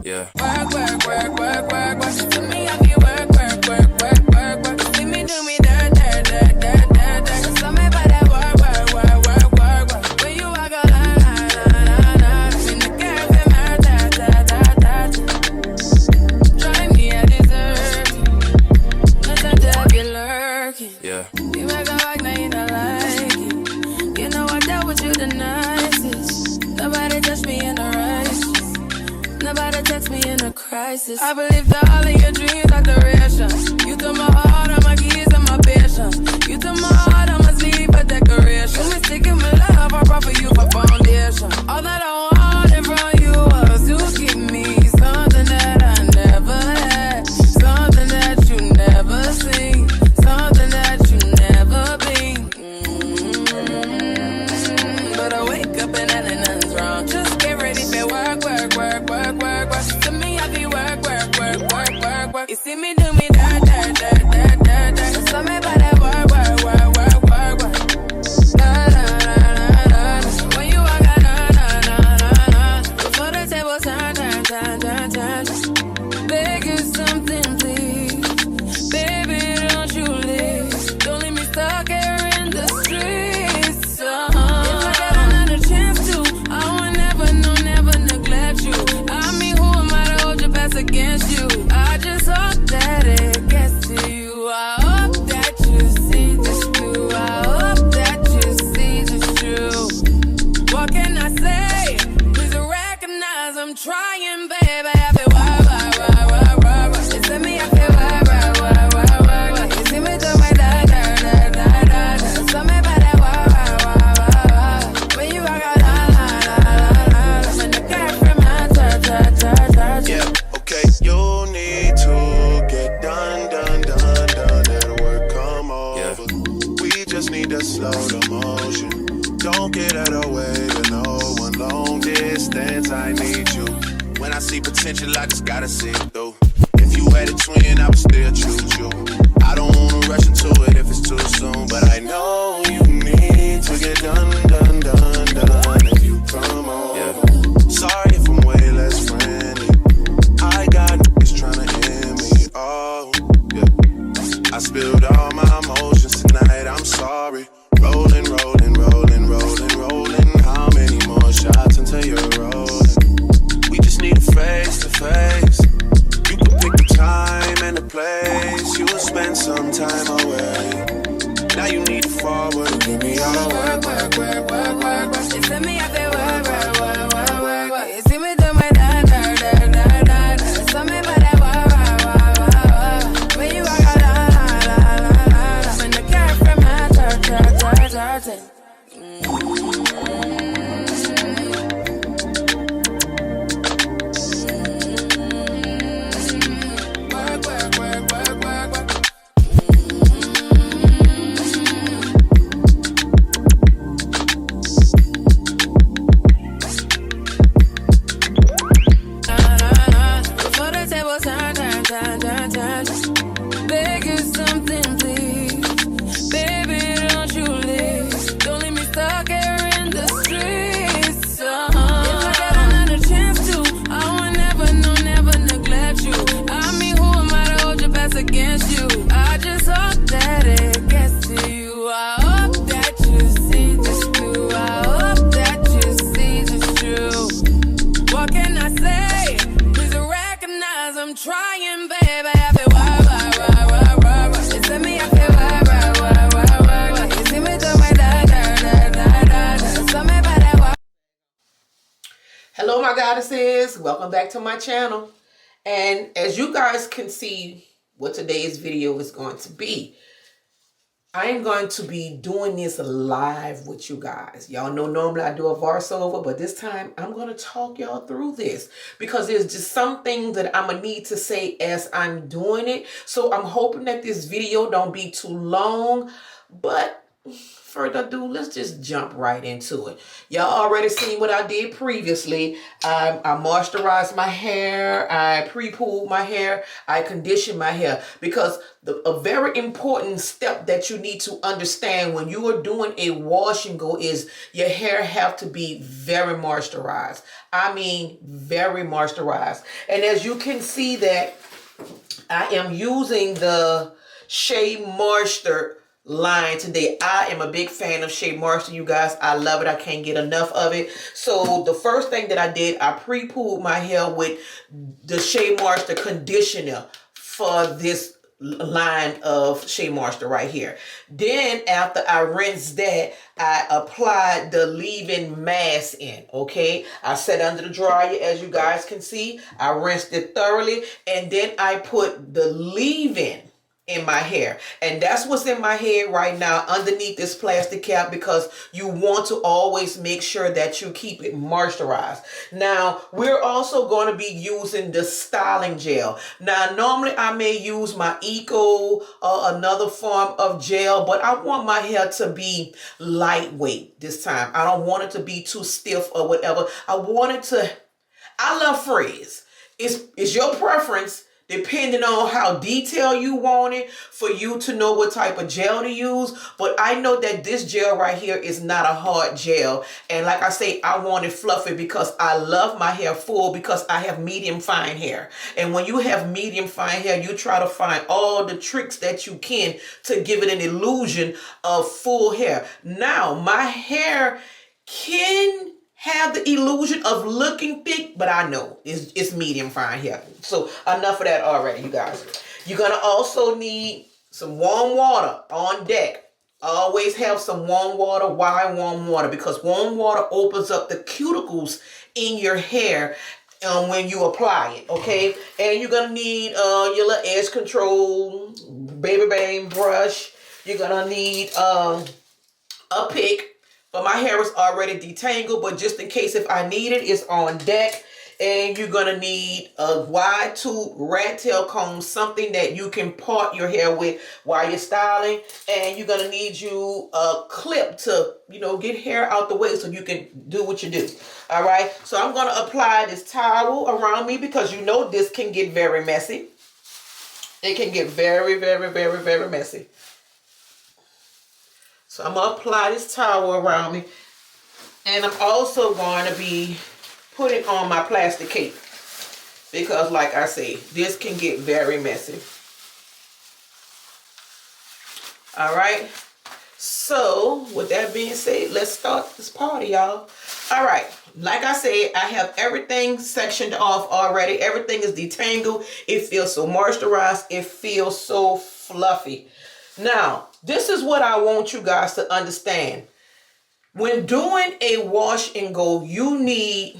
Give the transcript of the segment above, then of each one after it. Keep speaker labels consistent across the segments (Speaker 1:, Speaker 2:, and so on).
Speaker 1: Yeah.
Speaker 2: Work, work, work, work, work, work. To me, I feel work, work, work, work, work, work. See me do me dirt, dirt, dirt, dirt, dirt, dirt. Tell me about that work, work, work, work, work, work. When you walk a line, line, line, line, line. In the cafe, my ta, ta, ta, ta, ta. Drive me a dessert. Nothing to have you lurking.
Speaker 1: Yeah.
Speaker 2: You make a like, now you don't like it. You know I dealt with you the nicest. Nobody touched me in the righteous. Nobody text me in a crisis. I believe that all of your dreams are duration. You took my heart, all my keys, and my patience. You took my heart, I must leave a decoration. You mistaken my love, I brought for you for foundation. All that I wanted from you was to give me something that I never had, something that you never seen, something that you never been. But I wake up and nothing's wrong. Just get ready for work, work, work, work, work, work. To me, I be work, work, work, work, work, work. You see me do me dirt, dirt, dirt, dirt, dirt, dirt. Tell me about that work, work, work, work, work, work. Na na na na na na. When you walk out, na na na na na. Before the table turn, turn, turn, turn, turn, turn. Beg you something, please. Baby, don't you leave. Don't leave me stuck here in the streets. If I got another chance to, I would never, no, never neglect you. I mean, who am I to hold your best against you? I just hope that it gets to you. I hope that you see this through. I hope that you see this true. What can I say? Please recognize I'm trying, baby. I feel why. You see me, I feel why. You see me do my da da da da da da. Tell me about that why. When you walk out, la la la la la. When the cat from my ta.
Speaker 3: Yeah, okay, you need to get done, that work come over. We just need to slow the motion. Don't get out of the way to no one. Long distance, I need you. When I see potential, I just gotta see it through. If you had a twin, I would still choose you. I don't wanna rush into it if it's too soon, but I know you need to get done, if you come over. Sorry if I'm way less friendly. I got niggas tryna end me. Oh, yeah. I spilled all my emotions tonight. I'm sorry. Rolling, rolling, rolling, rolling, rolling. How many more shots until you're rolling? We just need a face to face. You can pick the time and the place. You will spend some time away. Now you need to forward and give me all the work, work, work, work, work, work.
Speaker 2: You see me, I feel work, work, work, work, work, work. You see me do my da da da da da da. Tell me about that work, work, work, work, work. When you walk out, la la la la la la. When the cat from my ta. Work, work, work, work, work, work. Before the table turn, turn, turn, turn, turn. Beg you something, please. Baby, don't you leave. Don't leave me stuck here in the streets. If I got another chance to, I would never, no, never neglect you. I mean, who am I to hold your best against you? I just hope that it gets to you. I hope that you see this through. I hope that you see this true. What can I say? Please recognize I'm trying, baby. I feel why. You see me, I feel why. You see me do my da da da da da da. Tell me about that why.
Speaker 4: Hello my goddesses, welcome back to my channel. And as you guys can see what today's video is going to be, I am going to be doing this live with you guys. Y'all know normally I do a voiceover, but this time I'm going to talk y'all through this because there's just some things that I'm going to need to say as I'm doing it. So I'm hoping that this video don't be too long, but further ado, let's just jump right into it. Y'all already seen what I did previously. I moisturized my hair, I pre-pooled my hair, I conditioned my hair because a very important step that you need to understand when you are doing a wash and go is your hair have to be very moisturized. I mean, very moisturized. And as you can see that I am using the Shea Moisture line today. I am a big fan of Shea Moisture, you guys. I love it. I can't get enough of it. So the first thing that I did, I pre-pooled my hair with the Shea Moisture conditioner for this line of Shea Moisture right here. Then after I rinsed that, I applied the leave-in mask in. Okay, I set under the dryer, as you guys can see. I rinsed it thoroughly, and then I put the leave-in in my hair, and that's what's in my head right now underneath this plastic cap, because you want to always make sure that you keep it moisturized. Now we're also going to be using the styling gel. Now normally I may use my Eco or another form of gel, but I want my hair to be lightweight this time. I don't want it to be too stiff or whatever. I love frizz. It's your preference, depending on how detailed you want it, for you to know what type of gel to use. But I know that this gel right here is not a hard gel. And like I say, I want it fluffy because I love my hair full, because I have medium fine hair. And when you have medium fine hair, you try to find all the tricks that you can to give it an illusion of full hair. Now, my hair can have the illusion of looking thick, but I know it's medium fine here. So enough of that already, you guys. You're gonna also need some warm water on deck. Always have some warm water. Why warm water? Because warm water opens up the cuticles in your hair when you apply it, okay? And you're gonna need your little edge control, baby bang brush. You're gonna need a pick. But my hair is already detangled, but just in case if I need it, it's on deck. And you're going to need a wide tooth rat tail comb, something that you can part your hair with while you're styling. And you're going to need you a clip to, get hair out the way so you can do what you do. All right. So I'm going to apply this towel around me, because this can get very messy. It can get very, very, very, very messy. So I'm going to apply this towel around me. And I'm also going to be putting on my plastic cape, because like I say, this can get very messy. All right. So with that being said, let's start this party, y'all. All right. Like I said, I have everything sectioned off already. Everything is detangled. It feels so moisturized. It feels so fluffy. Now, this is what I want you guys to understand. When doing a wash and go, you need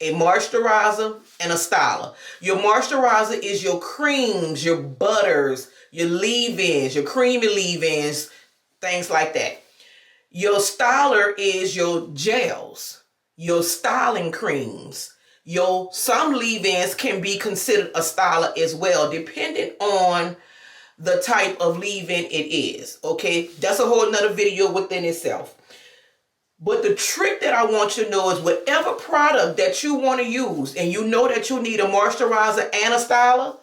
Speaker 4: a moisturizer and a styler. Your moisturizer is your creams, your butters, your leave-ins, your creamy leave-ins, things like that. Your styler is your gels, your styling creams. Some leave-ins can be considered a styler as well, depending on the type of leave-in it is, okay? That's a whole nother video within itself. But the trick that I want you to know is whatever product that you want to use, and you know that you need a moisturizer and a styler,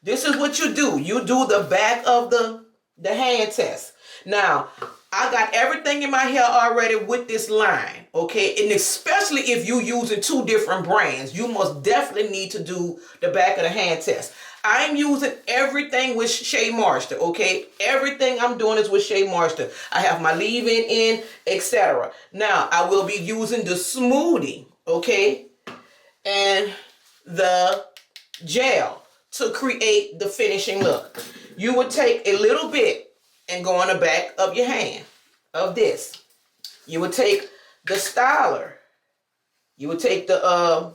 Speaker 4: this is what you do. You do the back of the hand test. Now, I got everything in my hair already with this line, okay? And especially if you're using two different brands, you most definitely need to do the back of the hand test. I'm using everything with Shea Moisture, okay? Everything I'm doing is with Shea Moisture. I have my leave-in in, etc. Now, I will be using the smoothie, okay? And the gel to create the finishing look. You would take a little bit and go on the back of your hand of this. You would take the styler. You would take the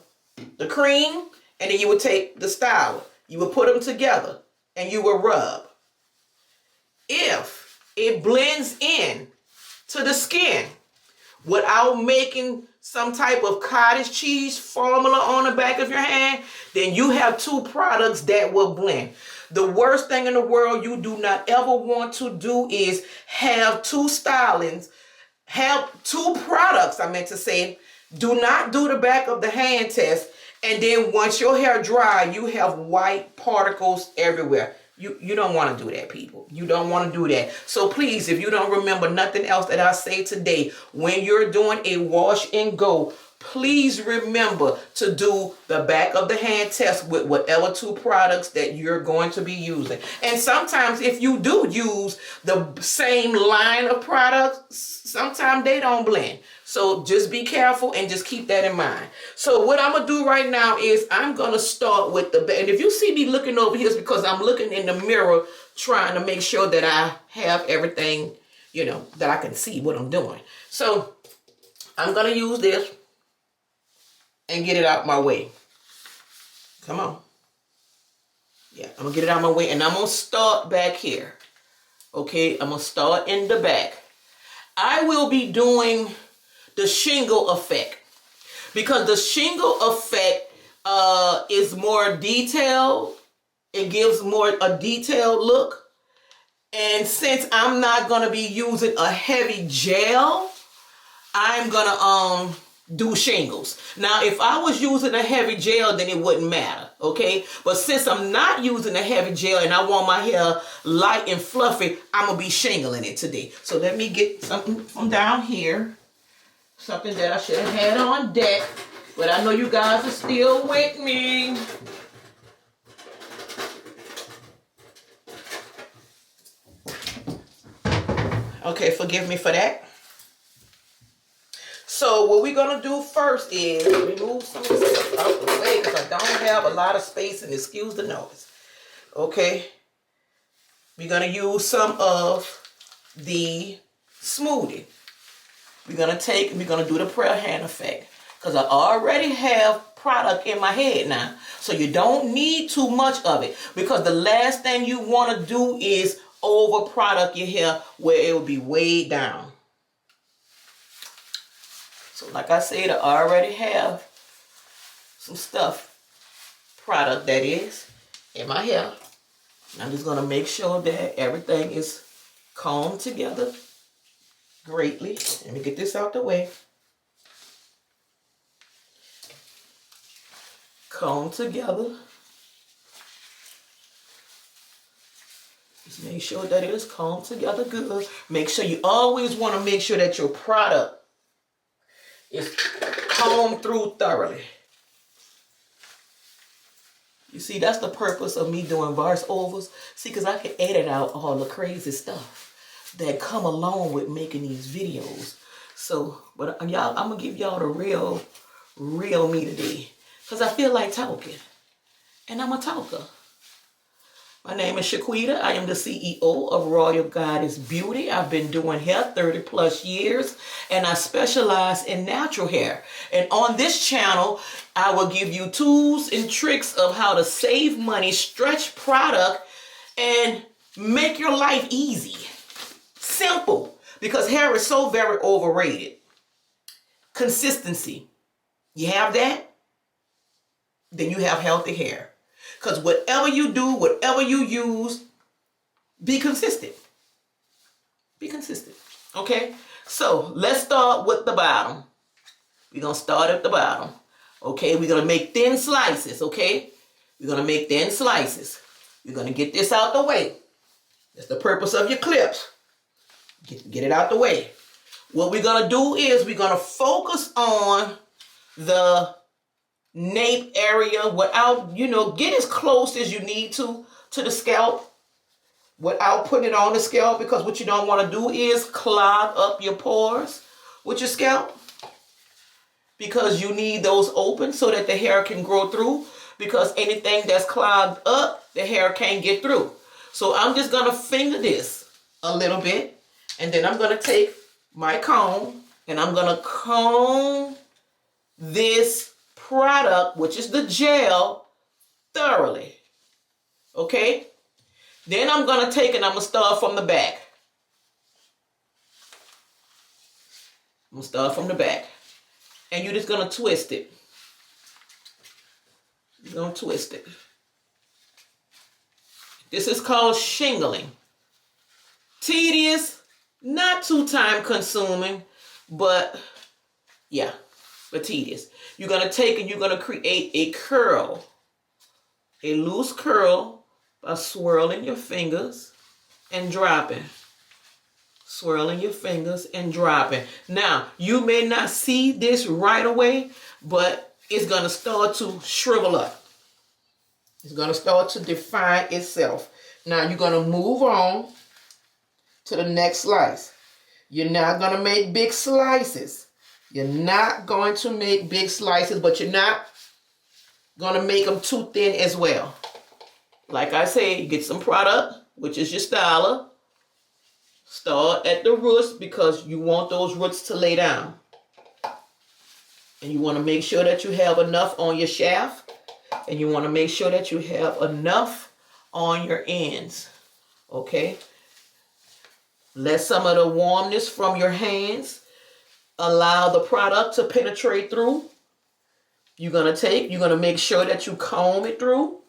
Speaker 4: cream, and then you would take the styler. You will put them together and you will rub. If it blends in to the skin without making some type of cottage cheese formula on the back of your hand, then you have two products that will blend. The worst thing in the world you do not ever want to do is have two stylings, have two products, I meant to say. Do not do the back of the hand test. And then once your hair dry, you have white particles everywhere. You don't want to do that, people. You don't want to do that. So please, if you don't remember nothing else that I say today, when you're doing a wash and go, please remember to do the back of the hand test with whatever 2 products that you're going to be using. And sometimes if you do use the same line of products, sometimes they don't blend. So just be careful and just keep that in mind. So what I'm going to do right now is I'm going to start with the, and if you see me looking over here, it's because I'm looking in the mirror trying to make sure that I have everything, you know, that I can see what I'm doing. So I'm going to use this and get it out my way. Come on. Yeah, I'm going to get it out my way, and I'm going to start back here. Okay, I'm going to start in the back. I will be doing the shingle effect, because the shingle effect is more detailed. It gives more a detailed look. And since I'm not going to be using a heavy gel, I'm going to do shingles. Now, if I was using a heavy gel, then it wouldn't matter, okay? But since I'm not using a heavy gel and I want my hair light and fluffy, I'm going to be shingling it today. So let me get something from down here. Something that I should have had on deck, but I know you guys are still with me. Okay, forgive me for that. So what we're going to do first is remove some of this stuff out the way, because I don't have a lot of space, and excuse the noise. Okay. We're going to use some of the smoothie. We're going to do the prayer hand effect, because I already have product in my head now. So you don't need too much of it, because the last thing you want to do is over product your hair where it will be weighed down. So like I said, I already have some stuff, product that is, in my hair. And I'm just going to make sure that everything is combed together greatly. Let me get this out the way. Comb together. Just make sure that it is combed together good. Make sure you always want to make sure that your product is combed through thoroughly. You see, that's the purpose of me doing verse overs. See, because I can edit out all the crazy stuff that come along with making these videos. So, but y'all, I'm going to give y'all the real me today, because I feel like talking. And I'm a talker. My name is Shaquita. I am the CEO of Royal Goddess Beauty. I've been doing hair 30 plus years, and I specialize in natural hair. And on this channel, I will give you tools and tricks of how to save money, stretch product, and make your life easy. Simple, because hair is so very overrated. Consistency. You have that, then you have healthy hair. Because whatever you do, whatever you use, be consistent. Be consistent. Okay? So let's start with the bottom. We're going to start at the bottom. Okay? We're going to make thin slices. Okay? We're going to make thin slices. We're going to get this out the way. That's the purpose of your clips. Get it out the way. What we're going to do is we're going to focus on the nape area without, get as close as you need to the scalp without putting it on the scalp, because what you don't want to do is clog up your pores with your scalp, because you need those open so that the hair can grow through, because anything that's clogged up, the hair can't get through. So I'm just going to finger this a little bit, and then I'm going to take my comb and I'm going to comb this product, which is the gel, thoroughly. Okay? Then I'm going to take and I'm going to start from the back. I'm going to start from the back. And you're just going to twist it. You're going to twist it. This is called shingling. Tedious, not too time consuming, but yeah, but tedious. You're going to take and you're going to create a curl, a loose curl by swirling your fingers and dropping. Swirling your fingers and dropping. Now, you may not see this right away, but it's going to start to shrivel up. It's going to start to define itself. Now, you're going to move on to the next slice. You're not going to make big slices. You're not going to make big slices, but you're not going to make them too thin as well. Like I say, you get some product, which is your styler. Start at the roots because you want those roots to lay down. And you want to make sure that you have enough on your shaft. And you want to make sure that you have enough on your ends. Okay? Let some of the warmness from your hands allow the product to penetrate through. You're going to make sure that you comb it through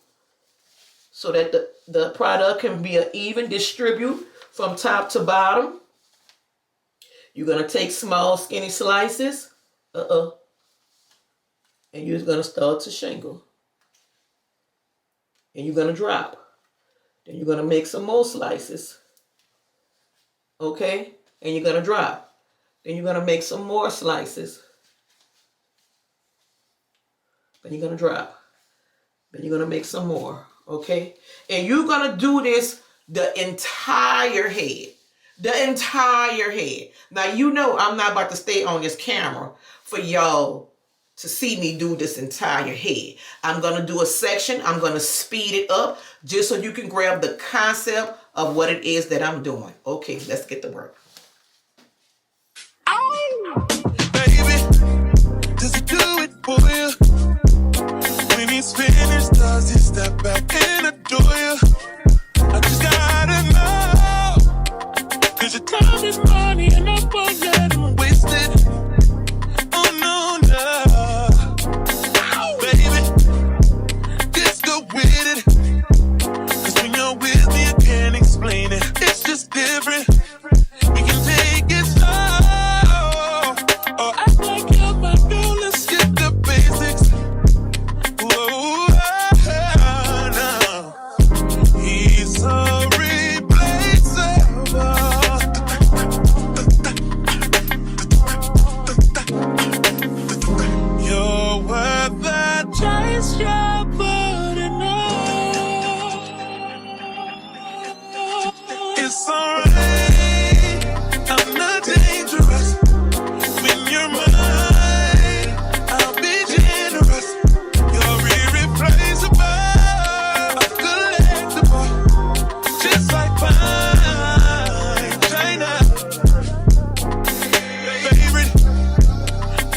Speaker 4: so that the product can be an even distribute from top to bottom. You're going to take small skinny slices. And you're going to start to shingle. And you're going to drop. Then you're going to make some more slices. Okay? And you're going to drop. Then you're going to make some more slices. Then you're going to drop. Then you're going to make some more. Okay? And you're going to do this the entire head. The entire head. Now, you know I'm not about to stay on this camera for y'all to see me do this entire head. I'm going to do a section. I'm going to speed it up just so you can grab the concept of what it is that I'm doing. Okay, let's get to work.
Speaker 3: Ow! Baby, does he do it for you? When he's finished, does he step back and adore you? I just gotta know, 'cause your time is money and I won't let him waste it. Oh no, no. Ow! Baby, just go with it. 'Cause when you're with me, I can't explain it. It's just different. We can take it slow. Or act like you're my girl, let's skip the basics. Whoa, no. He's so replaceable. You're worth the chase, you're putting on. It's alright, I'm not dangerous. When you're mine, I'll be generous. You're irreplaceable, a collectible, just like fine china. Favorite,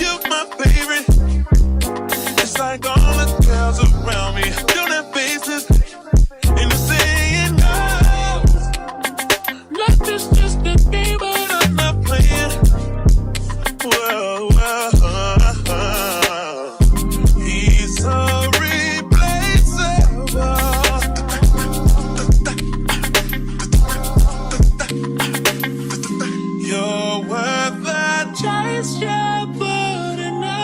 Speaker 3: you're my favorite. It's like all the girls around me don't have faces, and they're saying no. Life is just a game, but I'm not playing. Whoa, whoa. He's so replaceable. You're worth the chase, you're putting on.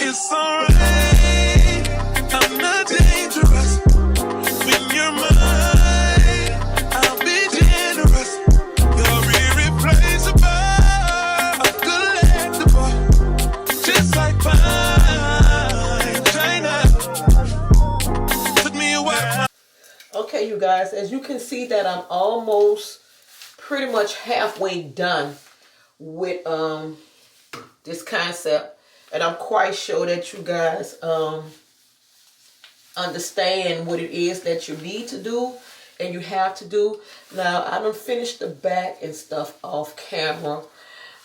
Speaker 3: It's alright, I'm not dangerous. When you're mine, I'll be generous. You're irreplaceable, a collectible, just like fine china. Took me a while.
Speaker 4: Okay, you guys, as you can see that I'm almost pretty much halfway done with this concept. And I'm quite sure that you guys understand what it is that you need to do and you have to do. Now, I done finished the back and stuff off camera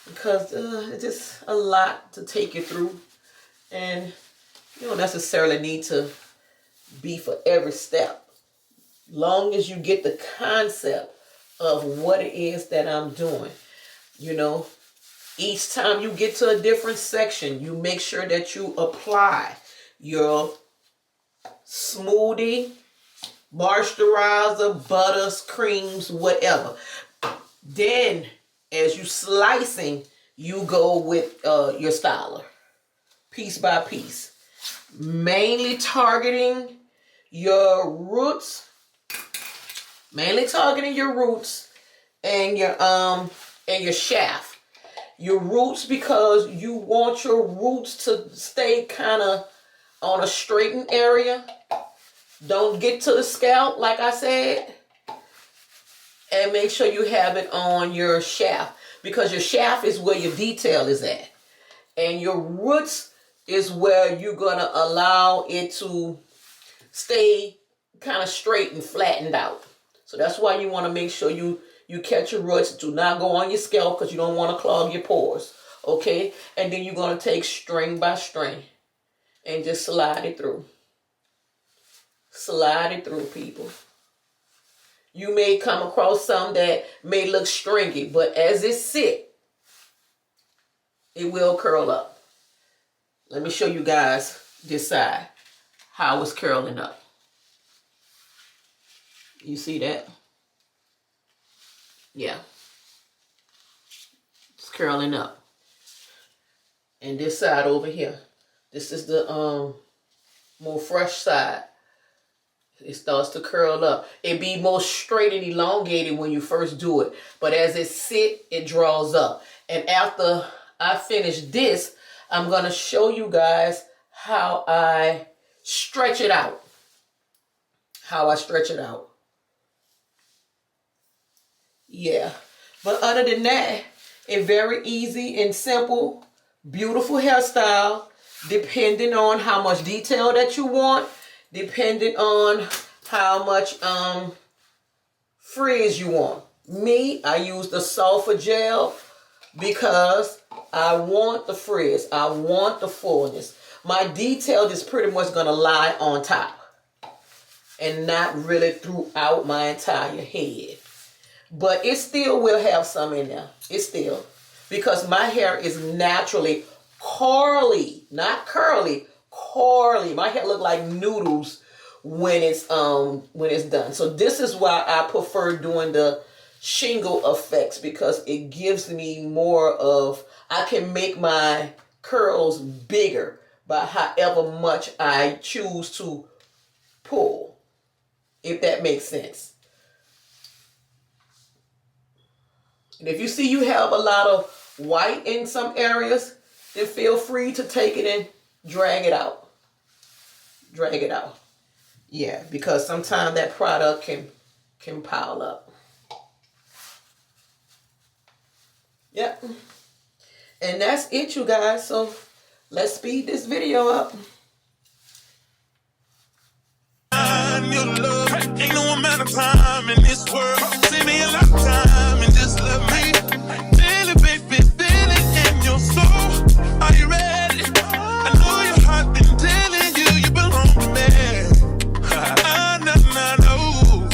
Speaker 4: because it's just a lot to take you through. And you don't necessarily need to be for every step. Long as you get the concept of what it is that I'm doing, you know. Each time you get to a different section, you make sure that you apply your smoothie, moisturizer, butters, creams, whatever. Then, as you slicing, you go with your styler, piece by piece. mainly targeting your roots. Mainly targeting your roots and your shaft. Your roots, because you want your roots to stay kind of on a straightened area. Don't get to the scalp, like I said. And make sure you have it on your shaft, because your shaft is where your detail is at. And your roots is where you're going to allow it to stay kind of straight and flattened out. So that's why you want to make sure you catch your roots. Do not go on your scalp, because you don't want to clog your pores. Okay? And then you're going to take string by string and just slide it through. Slide it through, people. You may come across some that may look stringy, but as it sits, it will curl up. Let me show you guys this side, how it's curling up. You see that? Yeah. It's curling up. And this side over here, this is the more fresh side. It starts to curl up. It be more straight and elongated when you first do it. But as it sits, it draws up. And after I finish this, I'm going to show you guys how I stretch it out. How I stretch it out. Yeah. But other than that, it's very easy and simple, beautiful hairstyle, depending on how much detail that you want, depending on how much frizz you want. Me, I use the sulfur gel because I want the frizz. I want the fullness. My detail is pretty much going to lie on top and not really throughout my entire head. But it still will have some in there. It still. Because my hair is naturally curly. Not curly. Curly. My hair look like noodles when it's done. So this is why I prefer doing the shingle effects, because it gives me more of, I can make my curls bigger by however much I choose to pull. If that makes sense. And if you see you have a lot of white in some areas, then feel free to take it and drag it out. Drag it out. Yeah, because sometimes that product can pile up. Yep. And that's it, you guys. So let's speed this video up.
Speaker 3: Your love ain't no amount of time in this world. Save me a lot of time and just love me. Feel it, baby, feel it in your soul. Are you ready? I know your heart been telling you belong to me. I know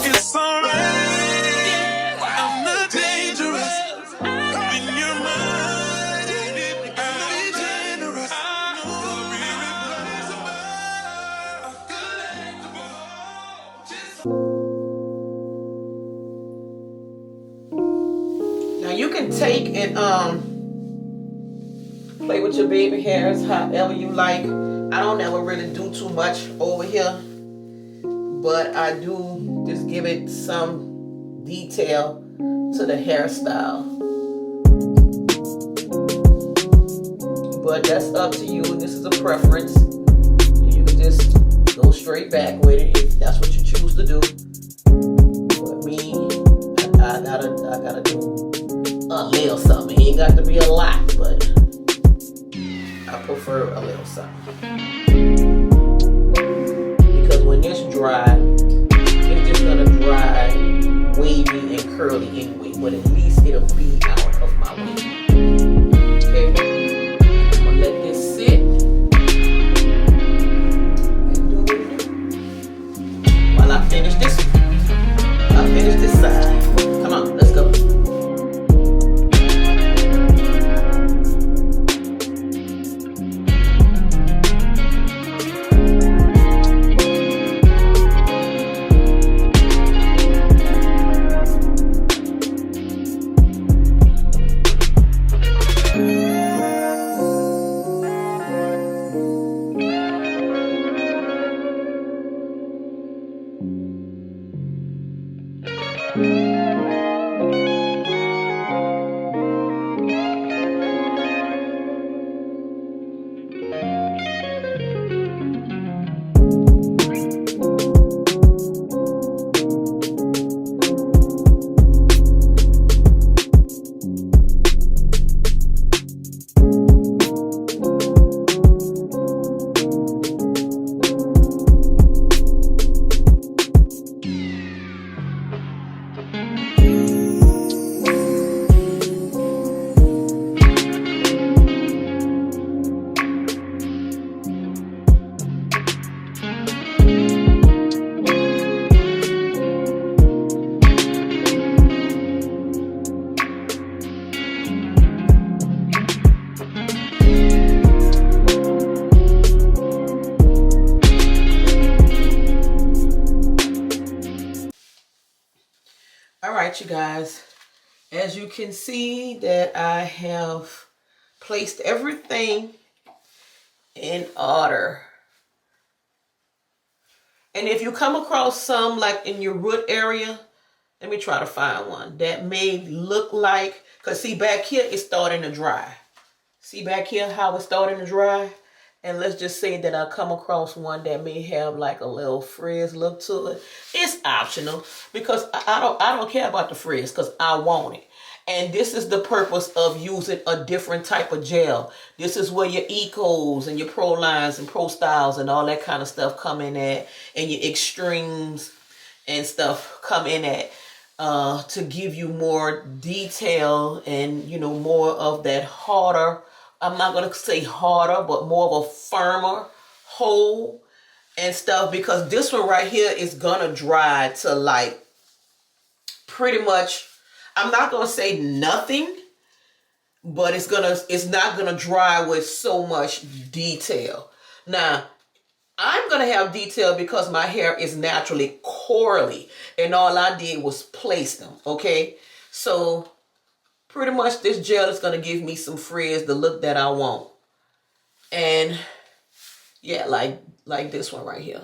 Speaker 3: it's alright. I'm not dangerous. In your mind, I'll be generous. I'll be
Speaker 4: Now you can take and play with your baby hairs however you like. I don't ever really do too much over here, but I do just give it some detail to the hairstyle. But that's up to you. This is a preference. You can just go straight back with it if that's what you choose to do. But me, I gotta do a little something. It ain't got to be a lot, but I prefer a little something. Because when it's dry, it's just gonna dry wavy and curly anyway, but at least it'll be out of my way. Okay, I'm gonna let this sit and do what it do while I finish this one. I'll finish this side. Come on, let's go. right, you guys. As you can see that I have placed everything in order. And if you come across some like in your root area, let me try to find one that may look like, because see back here it's starting to dry. See back here how it's starting to dry? And let's just say that I come across one that may have like a little frizz look to it. It's optional because I don't care about the frizz because I want it. And this is the purpose of using a different type of gel. This is where your Ecos and your Pro Lines and Pro Styles and all that kind of stuff come in at, and your Extremes and stuff come in at, to give you more detail and, you know, more of that harder, I'm not going to say harder, but more of a firmer hold and stuff, because this one right here is going to dry to like pretty much, I'm not going to say nothing, but it's not going to dry with so much detail. Now, I'm going to have detail because my hair is naturally curly and all I did was place them, okay? So pretty much this gel is going to give me some frizz, the look that I want. And yeah, like this one right here.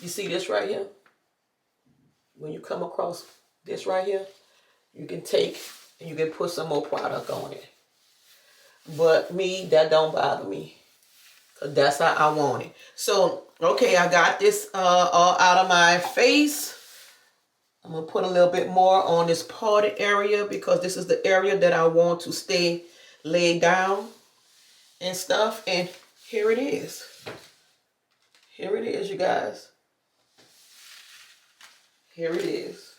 Speaker 4: You see this right here? When you come across this right here, you can take and you can put some more product on it. But me, that don't bother me, because that's how I want it. So, okay, I got this all out of my face. I'm going to put a little bit more on this parted area because this is the area that I want to stay laid down and stuff. And here it is. Here it is, you guys. Here it is.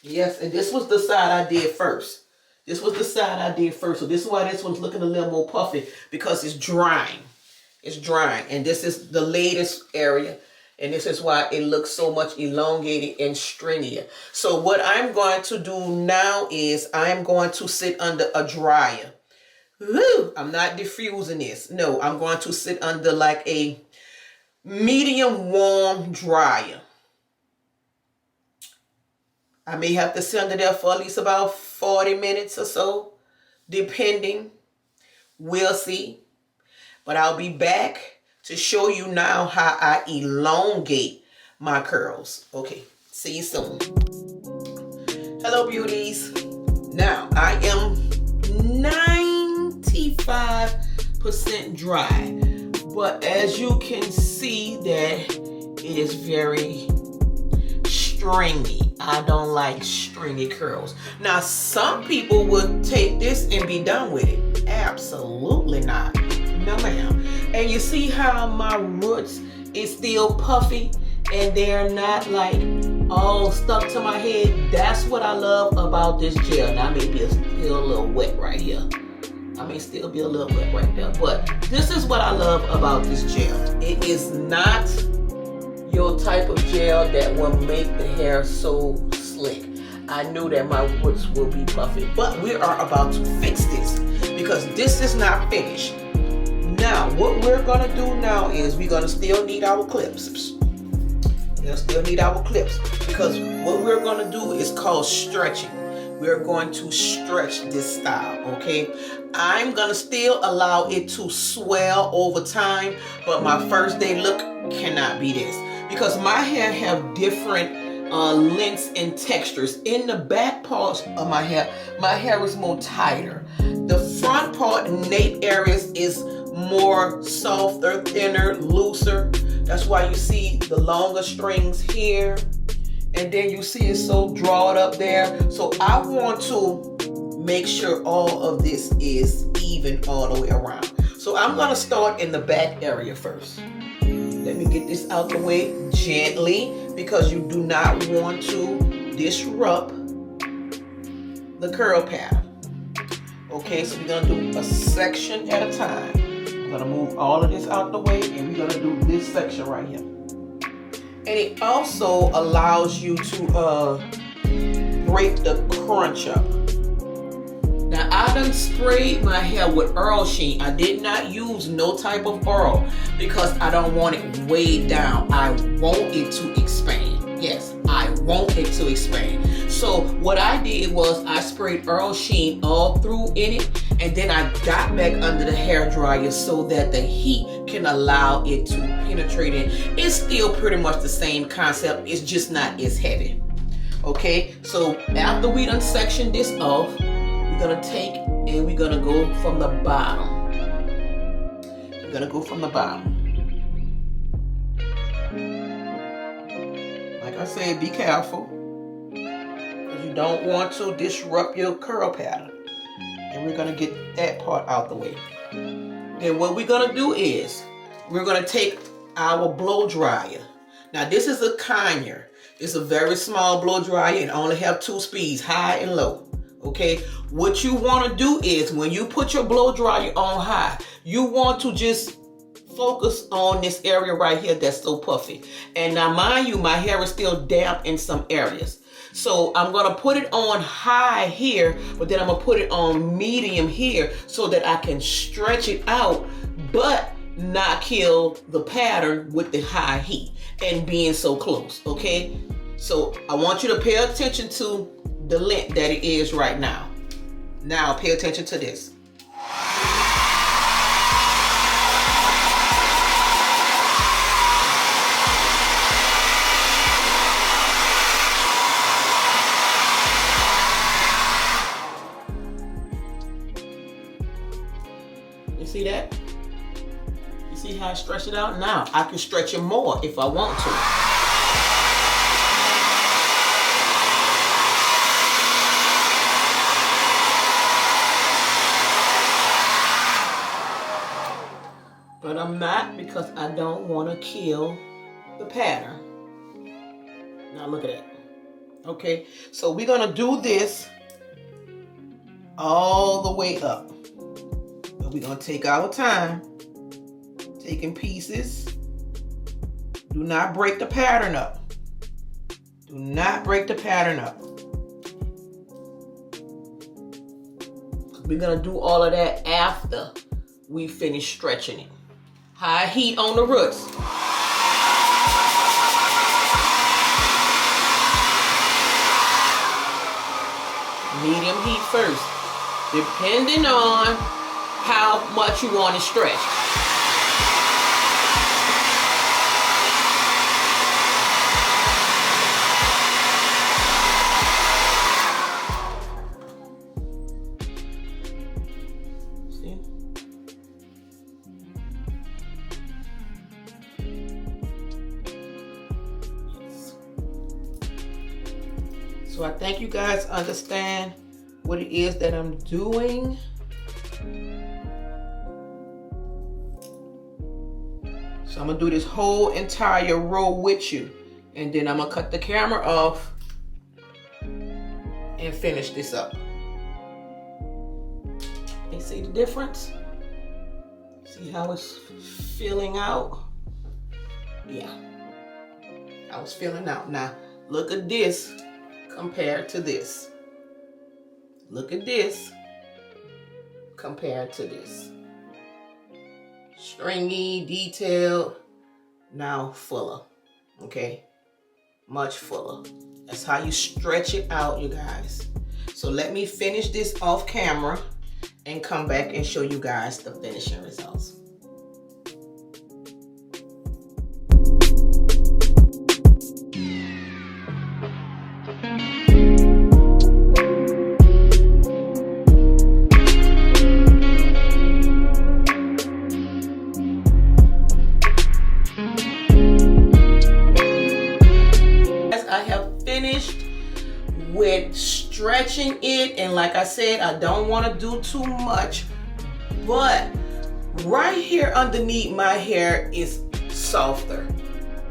Speaker 4: Yes, and this was the side I did first. This was the side I did first. So this is why this one's looking a little more puffy, because it's drying. It's drying. And this is the latest area. And this is why it looks so much elongated and stringier. So what I'm going to do now is I'm going to sit under a dryer. Woo! I'm not diffusing this. No, I'm going to sit under like a medium warm dryer. I may have to sit under there for at least about 40 minutes or so, depending. We'll see. But I'll be back to show you now how I elongate my curls. Okay, see you soon. Hello, beauties. Now, I am 95% dry. But as you can see that it is very stringy. I don't like stringy curls. Now, some people would take this and be done with it. Absolutely not. No, ma'am. And you see how my roots is still puffy and they're not like all stuck to my head. That's what I love about this gel. Now, I may be still a little wet right here. I may still be a little wet right there. But this is what I love about this gel. It is not your type of gel that will make the hair so slick. I knew that my roots will be puffy, but we are about to fix this because this is not finished. Now, what we're gonna do now is we're gonna still need our clips. We'll still need our clips because what we're gonna do is called stretching. We're going to stretch this style, okay? I'm gonna still allow it to swell over time, but my first day look cannot be this. Because my hair have different lengths and textures. In the back parts of my hair is more tighter. The front part, nape areas, is more softer, thinner, looser. That's why you see the longer strings here. And then you see it so drawn up there. So I want to make sure all of this is even all the way around. So I'm going to start in the back area first. Let me get this out the way gently because you do not want to disrupt the curl path. Okay, so we're going to do a section at a time. I'm going to move all of this out the way and we're going to do this section right here. And it also allows you to break the crunch up. Now, I done sprayed my hair with Earl Sheen. I did not use no type of Earl because I don't want it way down. I want it to expand. Yes, I want it to expand. So what I did was I sprayed Earl Sheen all through in it, and then I got back under the hair dryer so that the heat can allow it to penetrate in. It's still pretty much the same concept, it's just not as heavy. Okay, so after we done sectioned this off, we're gonna take and we're gonna go from the bottom. We're gonna go from the bottom. Like I said, be careful, because you don't want to disrupt your curl pattern. And we're gonna get that part out the way. Then what we're gonna do is we're gonna take our blow dryer. Now this is a Kanye. It's a very small blow dryer and only have 2 speeds, high and low. Okay, what you want to do is when you put your blow dryer on high, you want to just focus on this area right here that's so puffy. And now mind you, my hair is still damp in some areas. So I'm going to put it on high here, but then I'm going to put it on medium here so that I can stretch it out, but not kill the pattern with the high heat and being so close, okay? So I want you to pay attention to the length that it is right now. Now pay attention to this. You see that? You see how I stretch it out? Now I can stretch it more if I want to. But I'm not, because I don't want to kill the pattern. Now look at that. Okay, so we're gonna do this all the way up. But we're gonna take our time, taking pieces. Do not break the pattern up. Do not break the pattern up. We're gonna do all of that after we finish stretching it. High heat on the roots. Medium heat first, depending on how much you want to stretch. See? So I think you guys understand what it is that I'm doing. So I'm gonna do this whole entire row with you, and then I'm gonna cut the camera off and finish this up. You see the difference? See how it's filling out? Yeah, I was filling out. Now look at this compared to this. Look at this compared to this. Stringy, detailed, now fuller, okay? Much fuller. That's how you stretch it out, you guys. So let me finish this off camera and come back and show you guys the finishing results. With stretching it, and like I said, I don't want to do too much, but right here underneath my hair is softer,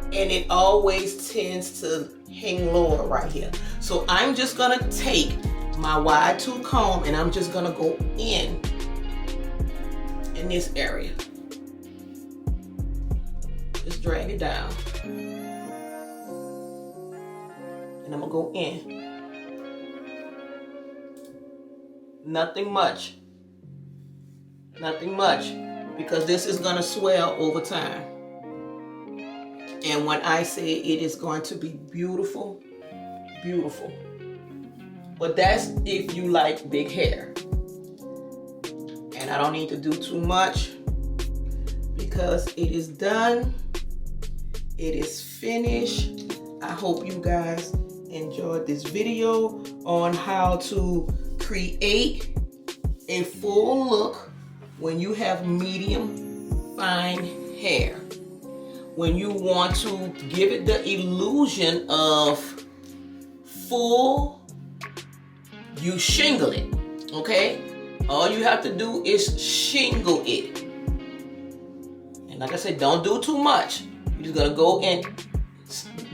Speaker 4: and it always tends to hang lower right here. So I'm just gonna take my wide tooth comb and I'm just gonna go in this area. Just drag it down, and I'm gonna go in. Nothing much, because this is gonna swell over time. And when I say it is going to be beautiful, beautiful. But that's if you like big hair. And I don't need to do too much because it is done. It is finished. I hope you guys enjoyed this video on how to create a full look when you have medium fine hair. When you want to give it the illusion of full, you shingle it, okay? All you have to do is shingle it. And like I said, don't do too much. You're just gonna go in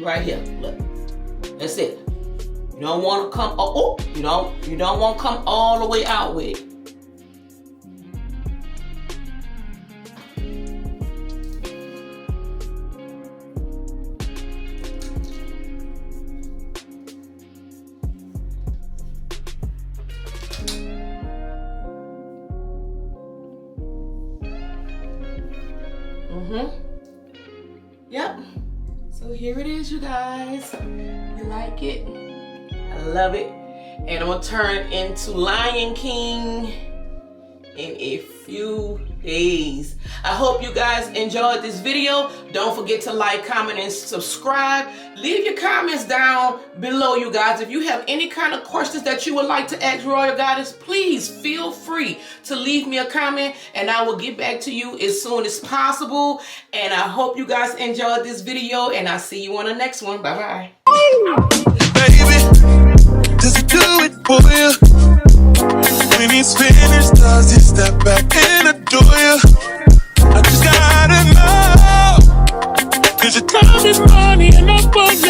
Speaker 4: right here, look. That's it. You don't want to come, you don't want to come all the way out with it. Yep. So here it is, you guys. You like it? I love it. And I'm gonna turn into Lion King in a few days. I hope you guys enjoyed this video. Don't forget to like, comment, and subscribe. Leave your comments down below, you guys. If you have any kind of questions that you would like to ask Royal Goddess, please feel free to leave me a comment and I will get back to you as soon as possible. And I hope you guys enjoyed this video and I'll see you on the next one. Bye-bye.
Speaker 3: Baby, just do it for you. When he's finished, does he step back and adore you? I just gotta know, 'cause your time is money and I want you.